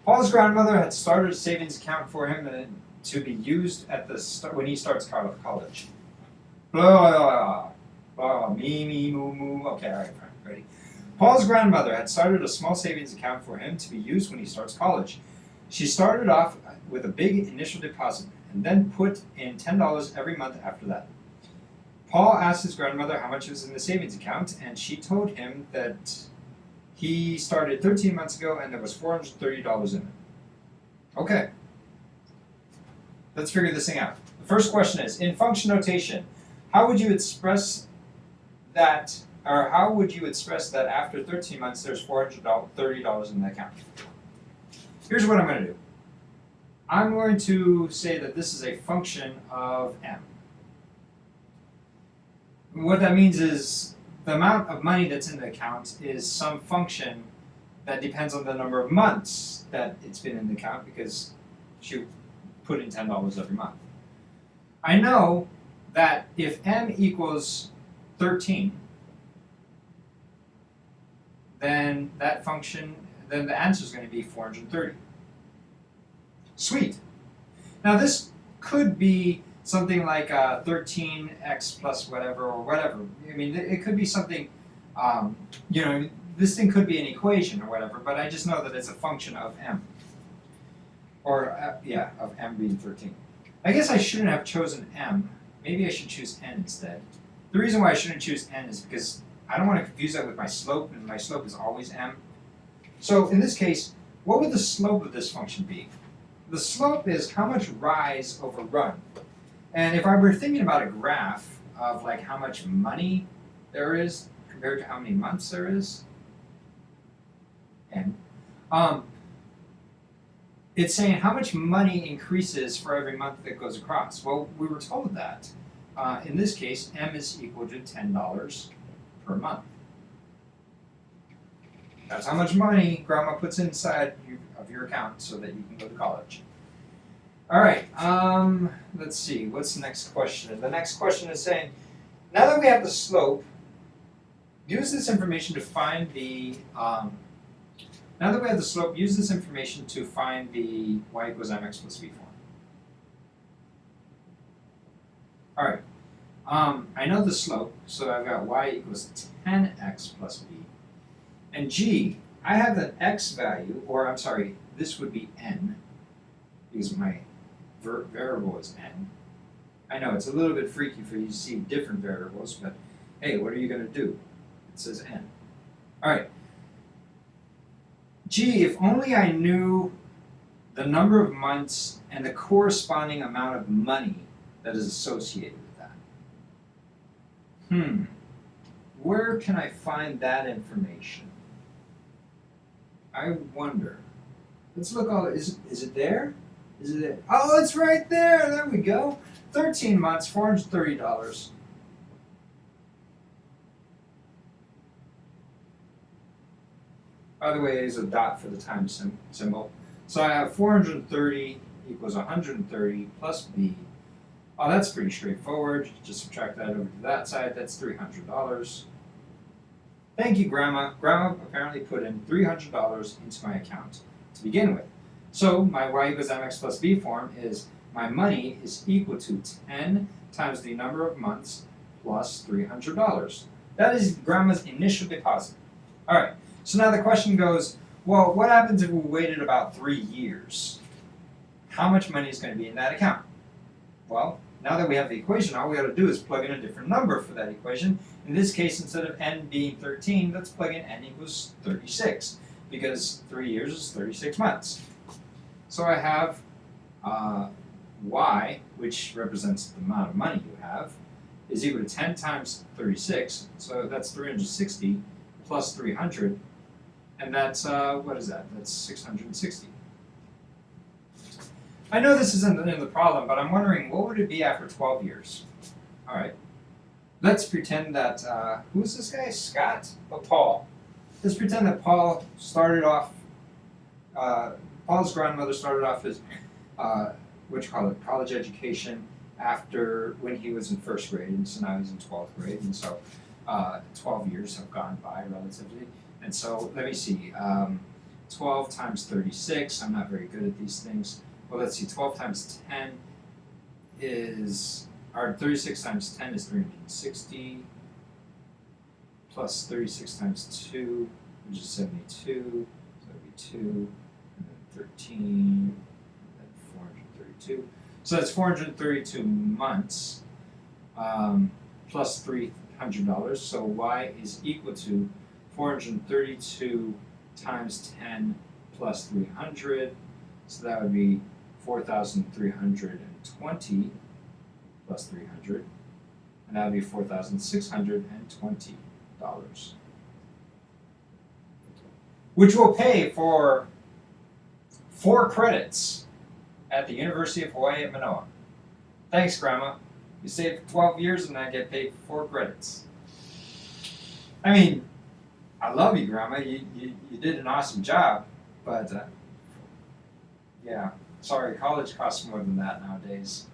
Paul's grandmother had started a savings account for him to be used at the when he starts college. Blah, blah, blah, me, moo, moo. Okay, all right, fine, ready. Paul's grandmother had started a small savings account for him to be used when he starts college. She started off with a big initial deposit and then put in $10 every month after that. Paul asked his grandmother how much was in the savings account, and she told him that he started 13 months ago and there was $430 in it. Okay. Let's figure this thing out. The first question is, in function notation, how would you express that, or how would you express that after 13 months there's $430 in the account? Here's what I'm going to do. I'm going to say that this is a function of m. What that means is the amount of money that's in the account is some function that depends on the number of months that it's been in the account, because she put in $10 every month. I know that if m equals 13, then that function, then the answer is going to be 430. Sweet. Now this could be something like 13x plus whatever or whatever. I mean, it could be something, this thing could be an equation or whatever, but I just know that it's a function of m. Or, of m being 13. I guess I shouldn't have chosen m. Maybe I should choose n instead. The reason why I shouldn't choose n is because I don't want to confuse that with my slope, and my slope is always m. So in this case, what would the slope of this function be? The slope is how much rise over run. And if I were thinking about a graph of like how much money there is compared to how many months there is, n, it's saying how much money increases for every month that goes across. Well, we were told that in this case, m is equal to $10 per month. That's how much money Grandma puts inside of your account so that you can go to college. All right, let's see, what's the next question? The next question is saying, now that we have the slope, use this information to find the, use this information to find the y equals mx plus b form. All right, I know the slope, so I've got y equals 10x plus b. And g, I have an x value, or I'm sorry, this would be n, because my variable is n. I know it's a little bit freaky for you to see different variables, but hey, what are you going to do? It says n. All right. Gee, if only I knew the number of months and the corresponding amount of money that is associated with that. Where can I find that information? I wonder. Let's look all, is it there? Is it there? Oh, it's right there. There we go. 13 months, $430. By the way, there's a dot for the time symbol. So I have 430 equals 130 plus b. Oh, that's pretty straightforward. Just subtract that over to that side. That's $300. Thank you, Grandma. Grandma apparently put in $300 into my account to begin with. So my y equals mx plus b form is my money is equal to 10 times the number of months plus $300. That is Grandma's initial deposit. All right, so now the question goes, well, what happens if we waited about 3 years? How much money is going to be in that account? Well, now that we have the equation, all we got to do is plug in a different number for that equation. In this case, instead of n being 13, let's plug in n equals 36, because 3 years is 36 months. So I have y, which represents the amount of money you have, is equal to 10 times 36, so that's 360 plus 300, and that's, what is that? That's 660. I know this isn't in the problem, but I'm wondering, what would it be after 12 years? All right, let's pretend that, who's this guy? Scott? Oh, Paul. Let's pretend that Paul started off, Paul's grandmother started off his, college education after when he was in first grade, and so now he's in 12th grade, and so 12 years have gone by relatively. And so let me see, 12 times 36. I'm not very good at these things. Well, let's see. 12 times 10 is, or 36 times 10 is 360. Plus 36 times 2, which is 72. So that would be 2, and then 13, and then 432. So that's 432 months plus $300. So y is equal to 432 times 10 plus 300. So that would be 4,320 plus 300. And that would be 4,620. Which will pay for 4 credits at the University of Hawaii at Manoa. Thanks, Grandma. You saved 12 years and I get paid 4 credits. I mean, I love you, Grandma. You did an awesome job, but yeah, sorry, college costs more than that nowadays.